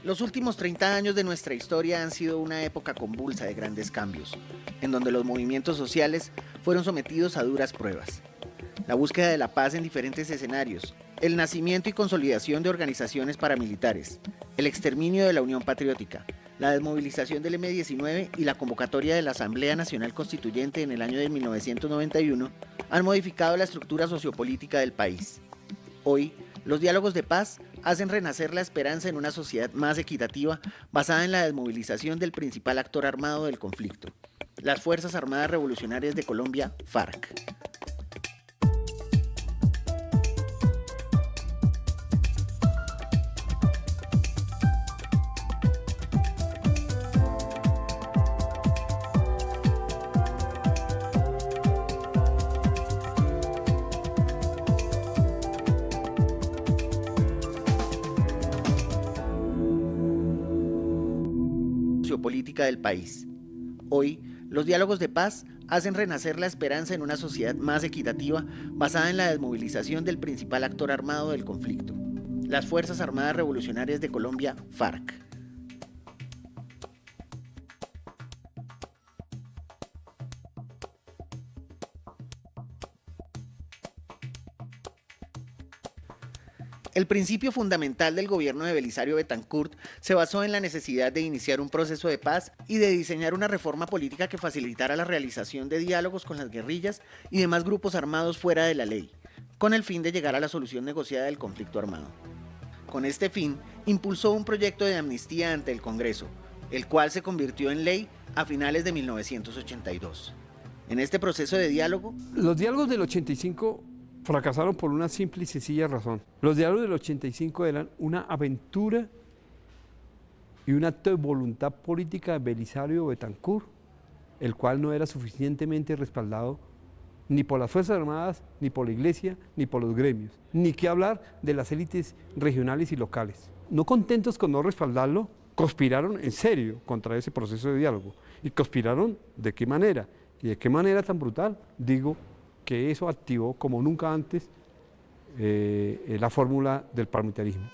Los últimos 30 años de nuestra historia han sido una época convulsa de grandes cambios, en donde los movimientos sociales fueron sometidos a duras pruebas. La búsqueda de la paz en diferentes escenarios, el nacimiento y consolidación de organizaciones paramilitares, el exterminio de la Unión Patriótica, la desmovilización del M-19 y la convocatoria de la Asamblea Nacional Constituyente en el año de 1991 han modificado la estructura sociopolítica del país. Hoy, los diálogos de paz hacen renacer la esperanza en una sociedad más equitativa basada en la desmovilización del principal actor armado del conflicto, las Fuerzas Armadas Revolucionarias de Colombia, FARC. Sociopolítica del país. Hoy, los diálogos de paz hacen renacer la esperanza en una sociedad más equitativa basada en la desmovilización del principal actor armado del conflicto, las Fuerzas Armadas Revolucionarias de Colombia, FARC. El principio fundamental del gobierno de Belisario Betancur se basó en la necesidad de iniciar un proceso de paz y de diseñar una reforma política que facilitara la realización de diálogos con las guerrillas y demás grupos armados fuera de la ley, con el fin de llegar a la solución negociada del conflicto armado. Con este fin, impulsó un proyecto de amnistía ante el Congreso, el cual se convirtió en ley a finales de 1982. En este proceso de diálogo, los diálogos del 85 fracasaron por una simple y sencilla razón. Los diálogos del 85 eran una aventura y un acto de voluntad política de Belisario Betancur, el cual no era suficientemente respaldado ni por las Fuerzas Armadas, ni por la Iglesia, ni por los gremios, ni qué hablar de las élites regionales y locales. No contentos con no respaldarlo, conspiraron en serio contra ese proceso de diálogo. ¿Y conspiraron de qué manera? ¿Y de qué manera tan brutal? Digo, que eso activó como nunca antes la fórmula del paramilitarismo.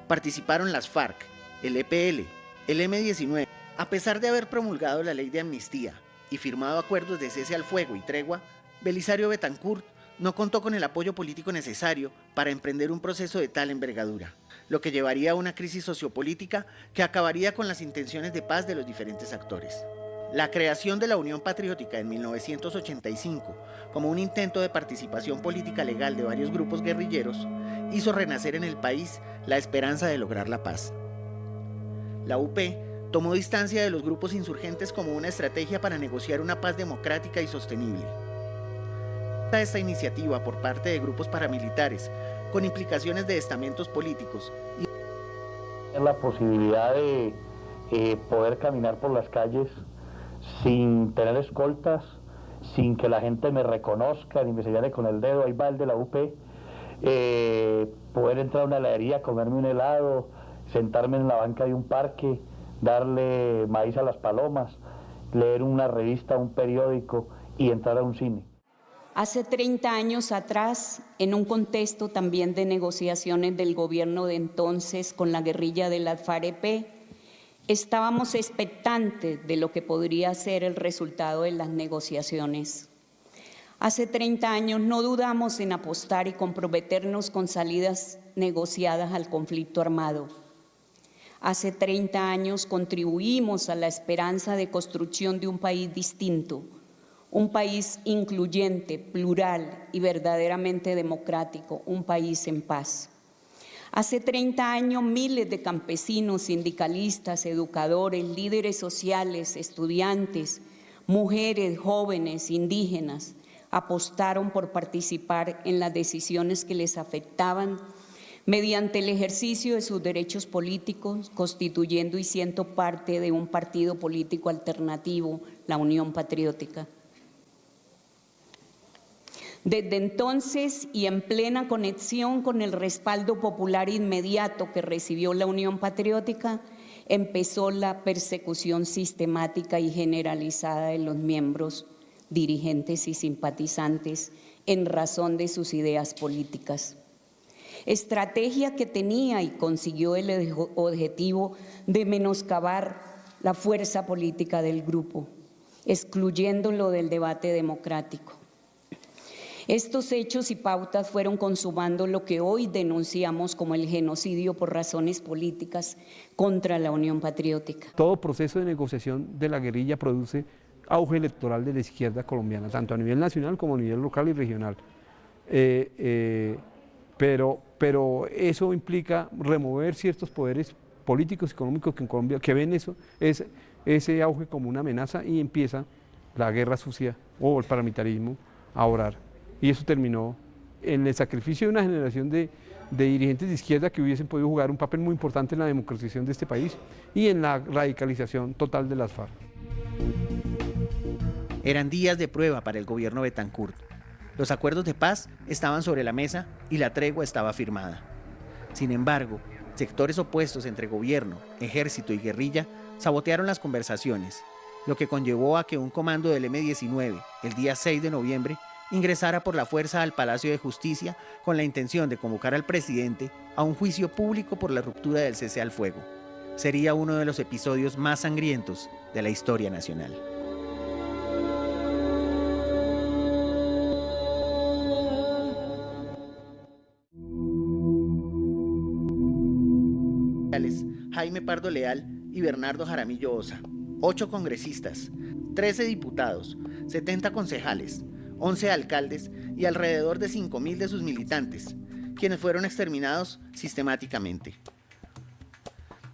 Participaron las FARC, el EPL, el M-19. A pesar de haber promulgado la ley de amnistía y firmado acuerdos de cese al fuego y tregua, Belisario Betancur no contó con el apoyo político necesario para emprender un proceso de tal envergadura, lo que llevaría a una crisis sociopolítica que acabaría con las intenciones de paz de los diferentes actores. La creación de la Unión Patriótica en 1985, como un intento de participación política legal de varios grupos guerrilleros, hizo renacer en el país la esperanza de lograr la paz. La UP tomó distancia de los grupos insurgentes como una estrategia para negociar una paz democrática y sostenible. Esta iniciativa por parte de grupos paramilitares, con implicaciones de estamentos políticos y la posibilidad de poder caminar por las calles sin tener escoltas, sin que la gente me reconozca ni me señale con el dedo, ahí va el de la UP, poder entrar a una heladería, comerme un helado, sentarme en la banca de un parque, darle maíz a las palomas, leer una revista, un periódico y entrar a un cine. Hace 30 años atrás, en un contexto también de negociaciones del gobierno de entonces con la guerrilla de la FARC-EP, estábamos expectantes de lo que podría ser el resultado de las negociaciones. Hace 30 años no dudamos en apostar y comprometernos con salidas negociadas al conflicto armado. Hace 30 años contribuimos a la esperanza de construcción de un país distinto, un país incluyente, plural y verdaderamente democrático, un país en paz. Hace 30 años miles de campesinos, sindicalistas, educadores, líderes sociales, estudiantes, mujeres, jóvenes, indígenas, apostaron por participar en las decisiones que les afectaban mediante el ejercicio de sus derechos políticos, constituyendo y siendo parte de un partido político alternativo, la Unión Patriótica. Desde entonces y en plena conexión con el respaldo popular inmediato que recibió la Unión Patriótica, empezó la persecución sistemática y generalizada de los miembros, dirigentes y simpatizantes en razón de sus ideas políticas. Estrategia que tenía y consiguió el objetivo de menoscabar la fuerza política del grupo, excluyéndolo del debate democrático. Estos hechos y pautas fueron consumando lo que hoy denunciamos como el genocidio por razones políticas contra la Unión Patriótica. Todo proceso de negociación de la guerrilla produce auge electoral de la izquierda colombiana, tanto a nivel nacional como a nivel local y regional. Pero eso implica remover ciertos poderes políticos y económicos que en Colombia que ven ese auge como una amenaza, y empieza la guerra sucia o el paramilitarismo a orar. Y eso terminó en el sacrificio de una generación de dirigentes de izquierda que hubiesen podido jugar un papel muy importante en la democratización de este país y en la radicalización total de las FARC. Eran días de prueba para el gobierno Betancur. Los acuerdos de paz estaban sobre la mesa y la tregua estaba firmada. Sin embargo, sectores opuestos entre gobierno, ejército y guerrilla sabotearon las conversaciones, lo que conllevó a que un comando del M-19, el día 6 de noviembre, ingresara por la fuerza al Palacio de Justicia con la intención de convocar al presidente a un juicio público por la ruptura del cese al fuego. Sería uno de los episodios más sangrientos de la historia nacional. Jaime Pardo Leal y Bernardo Jaramillo Osa, 8 congresistas, 13 diputados, 70 concejales, 11 alcaldes y alrededor de 5.000 de sus militantes, quienes fueron exterminados sistemáticamente.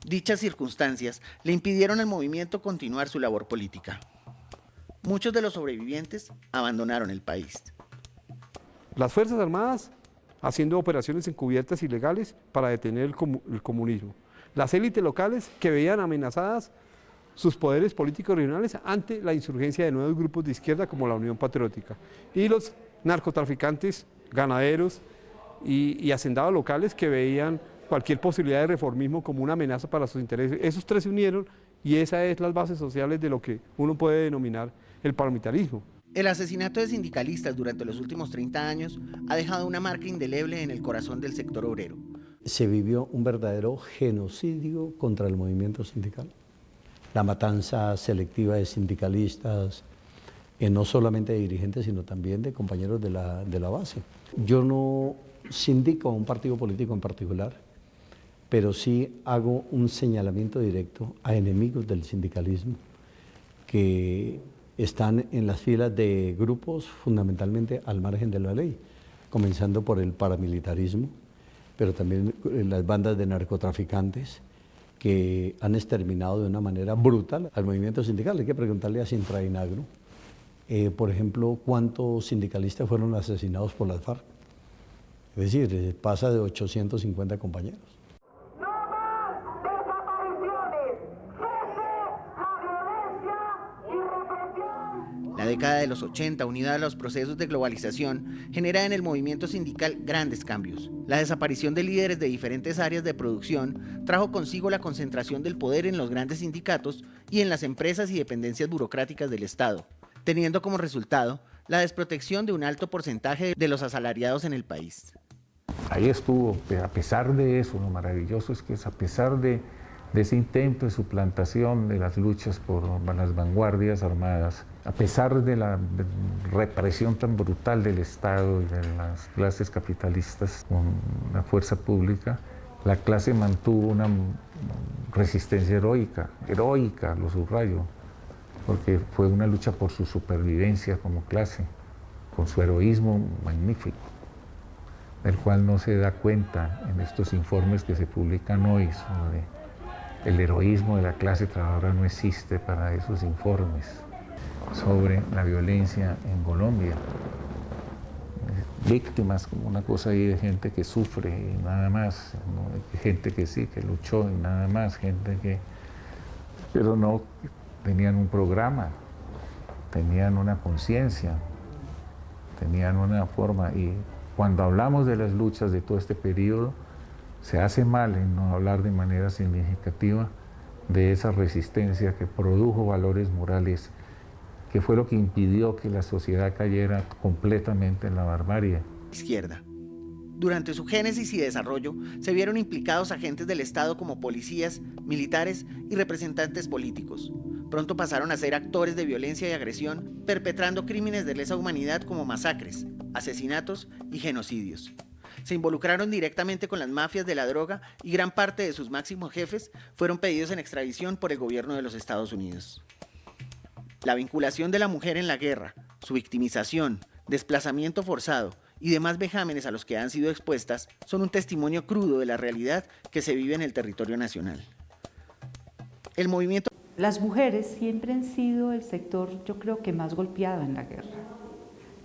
Dichas circunstancias le impidieron al movimiento continuar su labor política. Muchos de los sobrevivientes abandonaron el país. Las Fuerzas Armadas haciendo operaciones encubiertas ilegales para detener el comunismo. Las élites locales que veían amenazadas sus poderes políticos regionales ante la insurgencia de nuevos grupos de izquierda como la Unión Patriótica. Y los narcotraficantes, ganaderos y hacendados locales que veían cualquier posibilidad de reformismo como una amenaza para sus intereses. Esos tres se unieron y esas son las bases sociales de lo que uno puede denominar el paramilitarismo. El asesinato de sindicalistas durante los últimos 30 años ha dejado una marca indeleble en el corazón del sector obrero. Se vivió un verdadero genocidio contra el movimiento sindical. La matanza selectiva de sindicalistas, no solamente de dirigentes, sino también de compañeros de la base. Yo no sindico a un partido político en particular, pero sí hago un señalamiento directo a enemigos del sindicalismo que están en las filas de grupos fundamentalmente al margen de la ley, comenzando por el paramilitarismo, pero también las bandas de narcotraficantes que han exterminado de una manera brutal al movimiento sindical. Hay que preguntarle a Sintra y Nagro, por ejemplo, cuántos sindicalistas fueron asesinados por las FARC. Es decir, pasa de 850 compañeros. ¡No más desapariciones! ¡Cese la violencia y represión! La década de los 80, unida a los procesos de globalización, genera en el movimiento sindical grandes cambios. La desaparición de líderes de diferentes áreas de producción trajo consigo la concentración del poder en los grandes sindicatos y en las empresas y dependencias burocráticas del Estado, teniendo como resultado la desprotección de un alto porcentaje de los asalariados en el país. Ahí estuvo, a pesar de eso, lo maravilloso es que a pesar de ese intento de suplantación de las luchas por las vanguardias armadas, a pesar de la represión tan brutal del Estado y de las clases capitalistas con la fuerza pública, la clase mantuvo una resistencia heroica, lo subrayo, porque fue una lucha por su supervivencia como clase, con su heroísmo magnífico, del cual no se da cuenta en estos informes que se publican hoy sobre el heroísmo de la clase trabajadora. No existe para esos informes sobre la violencia en Colombia. Víctimas, como una cosa ahí de gente que sufre y nada más, ¿no? Gente que sí, que luchó y nada más, gente que... Pero no tenían un programa, tenían una conciencia, tenían una forma. Y cuando hablamos de las luchas de todo este periodo, se hace mal en no hablar de manera significativa de esa resistencia que produjo valores morales, que fue lo que impidió que la sociedad cayera completamente en la barbarie. Izquierda. Durante su génesis y desarrollo se vieron implicados agentes del Estado como policías, militares y representantes políticos. Pronto pasaron a ser actores de violencia y agresión, perpetrando crímenes de lesa humanidad como masacres, asesinatos y genocidios. Se involucraron directamente con las mafias de la droga y gran parte de sus máximos jefes fueron pedidos en extradición por el gobierno de los Estados Unidos. La vinculación de la mujer en la guerra, su victimización, desplazamiento forzado y demás vejámenes a los que han sido expuestas son un testimonio crudo de la realidad que se vive en el territorio nacional. El movimiento... Las mujeres siempre han sido el sector, yo creo que más golpeado en la guerra.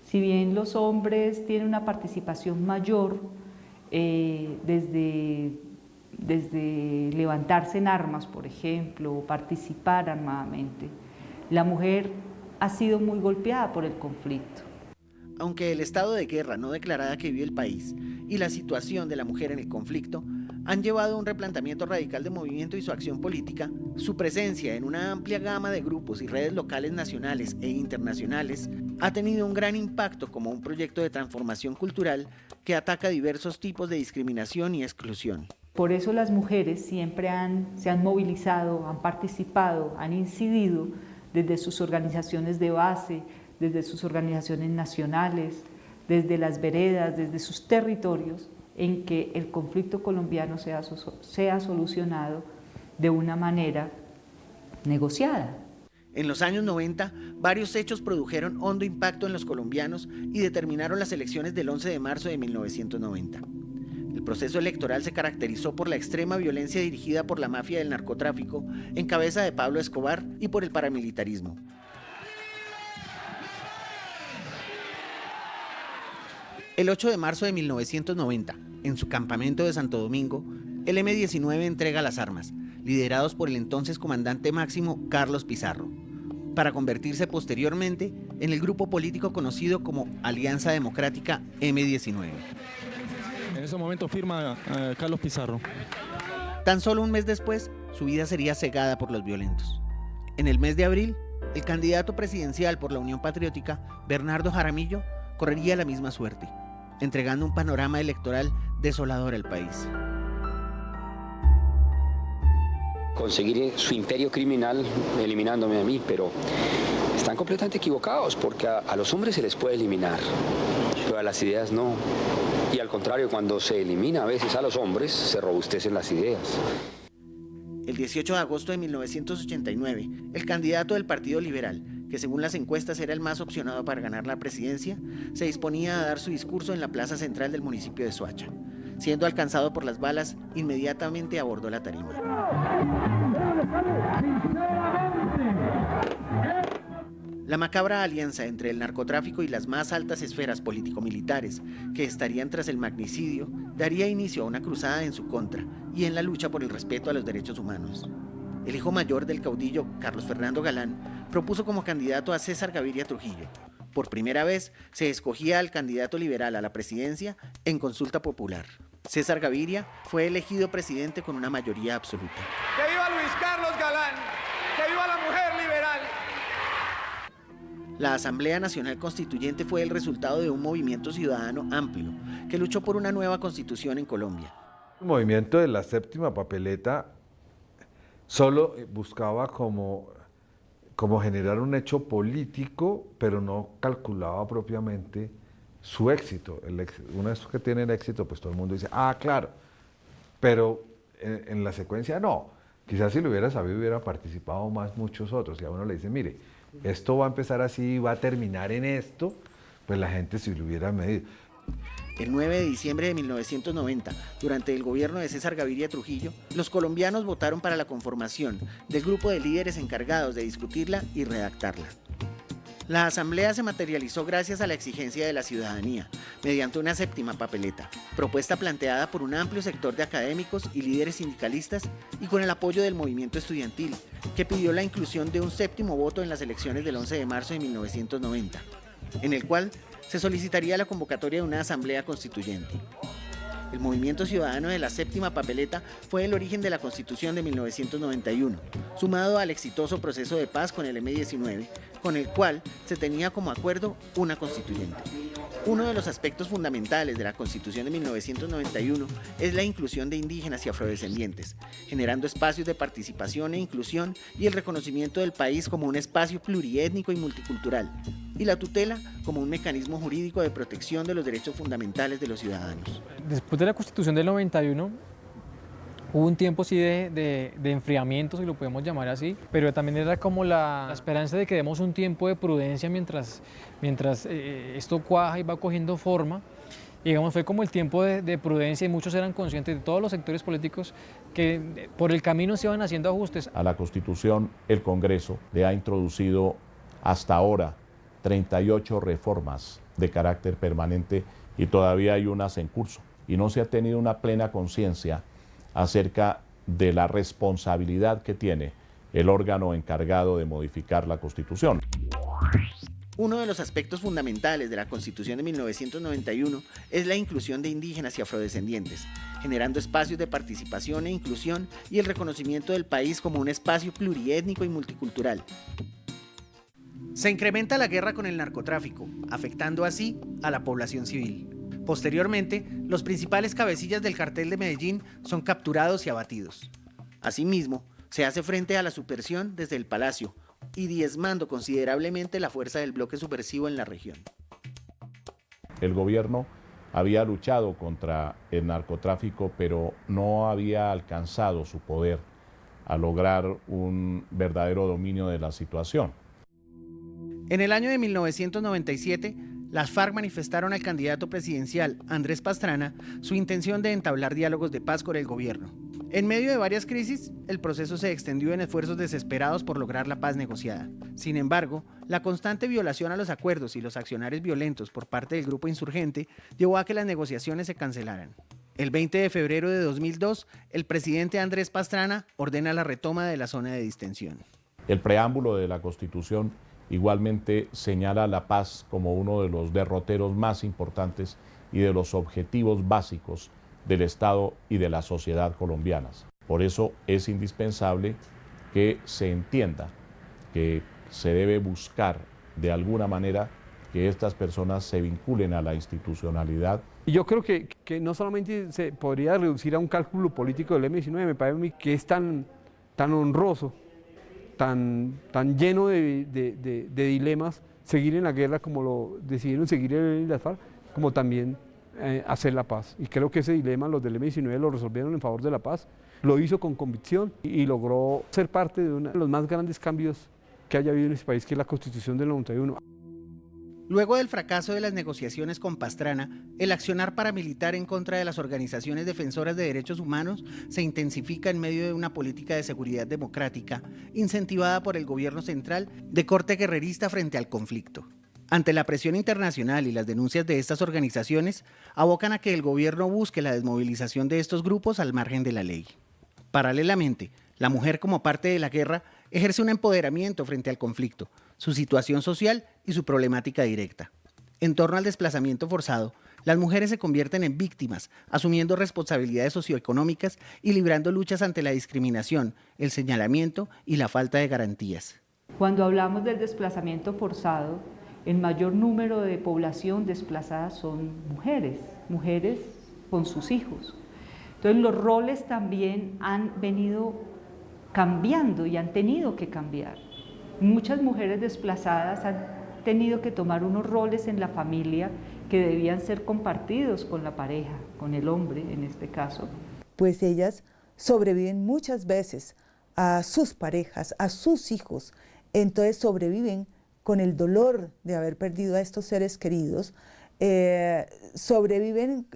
Si bien los hombres tienen una participación mayor desde levantarse en armas, por ejemplo, o participar armadamente, la mujer ha sido muy golpeada por el conflicto. Aunque el estado de guerra no declarada que vive el país y la situación de la mujer en el conflicto han llevado a un replanteamiento radical de movimiento y su acción política, su presencia en una amplia gama de grupos y redes locales nacionales e internacionales ha tenido un gran impacto como un proyecto de transformación cultural que ataca diversos tipos de discriminación y exclusión. Por eso las mujeres siempre se han movilizado, han participado, han incidido desde sus organizaciones de base, desde sus organizaciones nacionales, desde las veredas, desde sus territorios, en que el conflicto colombiano sea solucionado de una manera negociada. En los años 90, varios hechos produjeron hondo impacto en los colombianos y determinaron las elecciones del 11 de marzo de 1990. El proceso electoral se caracterizó por la extrema violencia dirigida por la mafia del narcotráfico, en cabeza de Pablo Escobar, y por el paramilitarismo. El 8 de marzo de 1990, en su campamento de Santo Domingo, el M-19 entrega las armas, liderados por el entonces comandante máximo Carlos Pizarro, para convertirse posteriormente en el grupo político conocido como Alianza Democrática M-19. En ese momento firma Carlos Pizarro. Tan solo un mes después, su vida sería cegada por los violentos. En el mes de abril, el candidato presidencial por la Unión Patriótica, Bernardo Jaramillo, correría la misma suerte, entregando un panorama electoral desolador al país. Conseguir su imperio criminal eliminándome a mí, pero están completamente equivocados porque a los hombres se les puede eliminar, pero a las ideas no. Y al contrario, cuando se elimina a veces a los hombres, se robustecen las ideas. El 18 de agosto de 1989, el candidato del Partido Liberal, que según las encuestas era el más opcionado para ganar la presidencia, se disponía a dar su discurso en la plaza central del municipio de Soacha. Siendo alcanzado por las balas, inmediatamente abordó la tarima. La macabra alianza entre el narcotráfico y las más altas esferas político-militares que estarían tras el magnicidio daría inicio a una cruzada en su contra y en la lucha por el respeto a los derechos humanos. El hijo mayor del caudillo, Carlos Fernando Galán, propuso como candidato a César Gaviria Trujillo. Por primera vez se escogía al candidato liberal a la presidencia en consulta popular. César Gaviria fue elegido presidente con una mayoría absoluta. ¡Que viva Luis Carlos Galán! ¡Que viva la mujer liberal! La Asamblea Nacional Constituyente fue el resultado de un movimiento ciudadano amplio que luchó por una nueva constitución en Colombia. El movimiento de la séptima papeleta solo buscaba como generar un hecho político, pero no calculaba propiamente su éxito. Una vez que tienen éxito, pues todo el mundo dice, ah, claro, pero en la secuencia no. Quizás si lo hubiera sabido hubiera participado más muchos otros. Y a uno le dice, mire, esto va a empezar así, va a terminar en esto, pues la gente si lo hubiera medido. El 9 de diciembre de 1990, durante el gobierno de César Gaviria Trujillo, los colombianos votaron para la conformación del grupo de líderes encargados de discutirla y redactarla. La asamblea se materializó gracias a la exigencia de la ciudadanía, mediante una séptima papeleta, propuesta planteada por un amplio sector de académicos y líderes sindicalistas y con el apoyo del movimiento estudiantil, que pidió la inclusión de un séptimo voto en las elecciones del 11 de marzo de 1990, en el cual se solicitaría la convocatoria de una asamblea constituyente. El movimiento ciudadano de la séptima papeleta fue el origen de la Constitución de 1991, sumado al exitoso proceso de paz con el M-19, con el cual se tenía como acuerdo una constituyente. Uno de los aspectos fundamentales de la Constitución de 1991 es la inclusión de indígenas y afrodescendientes, generando espacios de participación e inclusión y el reconocimiento del país como un espacio pluriétnico y multicultural, y la tutela como un mecanismo jurídico de protección de los derechos fundamentales de los ciudadanos. Después de la Constitución del 91, hubo un tiempo sí de enfriamiento, si lo podemos llamar así, pero también era como la esperanza de que demos un tiempo de prudencia mientras esto cuaja y va cogiendo forma. Y digamos, fue como el tiempo de prudencia y muchos eran conscientes de todos los sectores políticos que por el camino se iban haciendo ajustes. A la Constitución, el Congreso le ha introducido hasta ahora 38 reformas de carácter permanente y todavía hay unas en curso. Y no se ha tenido una plena conciencia acerca de la responsabilidad que tiene el órgano encargado de modificar la Constitución. Uno de los aspectos fundamentales de la Constitución de 1991 es la inclusión de indígenas y afrodescendientes, generando espacios de participación e inclusión y el reconocimiento del país como un espacio pluriétnico y multicultural. Se incrementa la guerra con el narcotráfico, afectando así a la población civil. Posteriormente, los principales cabecillas del cartel de Medellín son capturados y abatidos. Asimismo, se hace frente a la subversión desde el Palacio y diezmando considerablemente la fuerza del bloque subversivo en la región. El gobierno había luchado contra el narcotráfico, pero no había alcanzado su poder a lograr un verdadero dominio de la situación. En el año de 1997, las FARC manifestaron al candidato presidencial Andrés Pastrana su intención de entablar diálogos de paz con el gobierno. En medio de varias crisis, el proceso se extendió en esfuerzos desesperados por lograr la paz negociada. Sin embargo, la constante violación a los acuerdos y los accionarios violentos por parte del grupo insurgente llevó a que las negociaciones se cancelaran. El 20 de febrero de 2002, el presidente Andrés Pastrana ordena la retoma de la zona de distensión. El preámbulo de la Constitución igualmente señala la paz como uno de los derroteros más importantes y de los objetivos básicos del Estado y de la sociedad colombianas. Por eso es indispensable que se entienda que se debe buscar de alguna manera que estas personas se vinculen a la institucionalidad. Y yo creo que no solamente se podría reducir a un cálculo político del M-19, me parece a mí que es tan honroso, tan lleno de dilemas, seguir en la guerra como lo decidieron seguir las FARC, como también hacer la paz. Y creo que ese dilema los del M-19 lo resolvieron en favor de la paz, lo hizo con convicción y logró ser parte de uno de los más grandes cambios que haya habido en este país, que es la Constitución del 91. Luego del fracaso de las negociaciones con Pastrana, el accionar paramilitar en contra de las organizaciones defensoras de derechos humanos se intensifica en medio de una política de seguridad democrática incentivada por el gobierno central de corte guerrerista frente al conflicto. Ante la presión internacional y las denuncias de estas organizaciones, abocan a que el gobierno busque la desmovilización de estos grupos al margen de la ley. Paralelamente, la mujer como parte de la guerra ejerce un empoderamiento frente al conflicto, su situación social y su problemática directa. En torno al desplazamiento forzado, las mujeres se convierten en víctimas, asumiendo responsabilidades socioeconómicas y librando luchas ante la discriminación, el señalamiento y la falta de garantías. Cuando hablamos del desplazamiento forzado, el mayor número de población desplazada son mujeres con sus hijos. Entonces los roles también han venido cambiando y han tenido que cambiar. Muchas mujeres desplazadas han tenido que tomar unos roles en la familia que debían ser compartidos con la pareja, con el hombre en este caso. Pues ellas sobreviven muchas veces a sus parejas, a sus hijos, entonces sobreviven con el dolor de haber perdido a estos seres queridos, sobreviven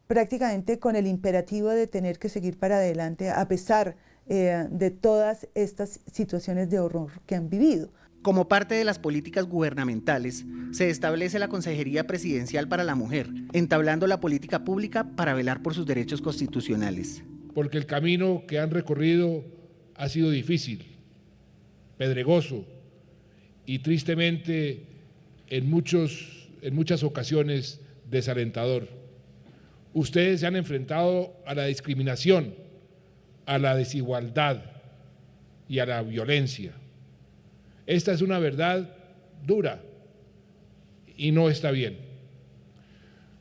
prácticamente con el imperativo de tener que seguir para adelante a pesar de todas estas situaciones de horror que han vivido. Como parte de las políticas gubernamentales, se establece la Consejería Presidencial para la Mujer, entablando la política pública para velar por sus derechos constitucionales. Porque el camino que han recorrido ha sido difícil, pedregoso y tristemente en muchas ocasiones desalentador. ustedes se han enfrentado a la discriminación, a la desigualdad y a la violencia. Esta es una verdad dura y no está bien.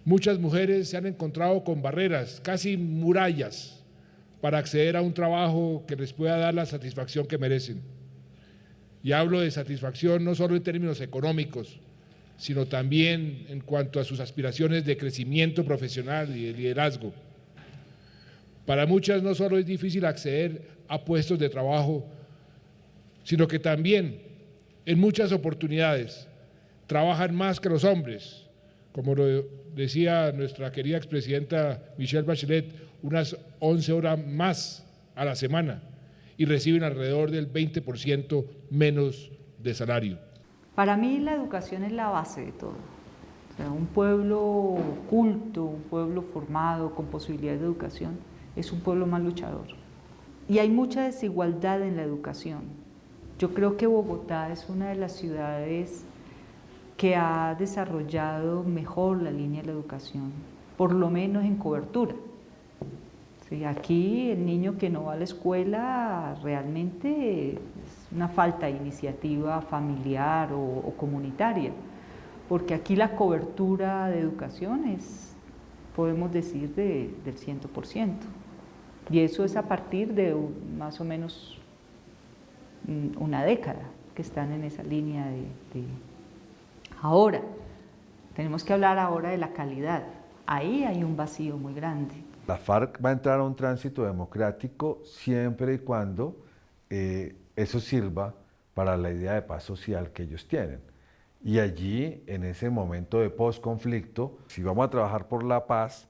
Muchas mujeres se han encontrado con barreras, casi murallas, para acceder a un trabajo que les pueda dar la satisfacción que merecen. Y hablo de satisfacción no solo en términos económicos, sino también en cuanto a sus aspiraciones de crecimiento profesional y de liderazgo. Para muchas no solo es difícil acceder a puestos de trabajo, sino que también en muchas oportunidades trabajan más que los hombres, como lo decía nuestra querida expresidenta Michelle Bachelet, unas 11 horas más a la semana y reciben alrededor del 20% menos de salario. Para mí la educación es la base de todo. O sea, un pueblo culto, un pueblo formado con posibilidades de educación es un pueblo más luchador. Y hay mucha desigualdad en la educación. Yo creo que Bogotá es una de las ciudades que ha desarrollado mejor la línea de la educación, por lo menos en cobertura. Sí, aquí el niño que no va a la escuela realmente es una falta de iniciativa familiar o comunitaria, porque aquí la cobertura de educación es, podemos decir, del 100%. Y eso es a partir de más o menos una década que están en esa línea de... Ahora, tenemos que hablar ahora de la calidad. Ahí hay un vacío muy grande. La FARC va a entrar a un tránsito democrático siempre y cuando eso sirva para la idea de paz social que ellos tienen. Y allí, en ese momento de posconflicto, si vamos a trabajar por la paz,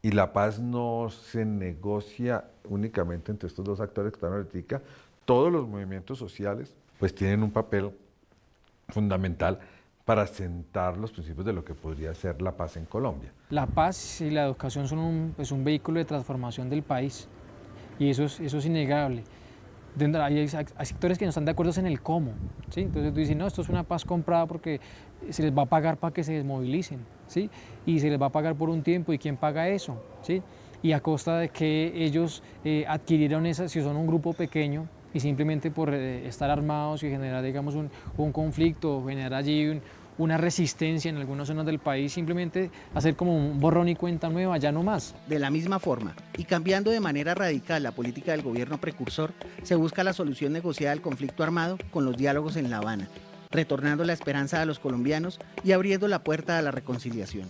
y la paz no se negocia únicamente entre estos dos actores que están ahorita, todos los movimientos sociales pues tienen un papel fundamental para sentar los principios de lo que podría ser la paz en Colombia. La paz y la educación son un vehículo de transformación del país y eso es innegable. Hay sectores que no están de acuerdo en el cómo, ¿sí? Entonces tú dices, no, esto es una paz comprada porque se les va a pagar para que se desmovilicen, ¿sí? Y se les va a pagar por un tiempo, ¿y quién paga eso? ¿Sí? Y a costa de que ellos adquirieron esa, si son un grupo pequeño, y simplemente por estar armados y generar, digamos, un conflicto, generar allí una resistencia en algunas zonas del país, simplemente hacer como un borrón y cuenta nueva, ya no más. De la misma forma, y cambiando de manera radical la política del gobierno precursor, se busca la solución negociada al conflicto armado con los diálogos en La Habana, retornando la esperanza a los colombianos y abriendo la puerta a la reconciliación.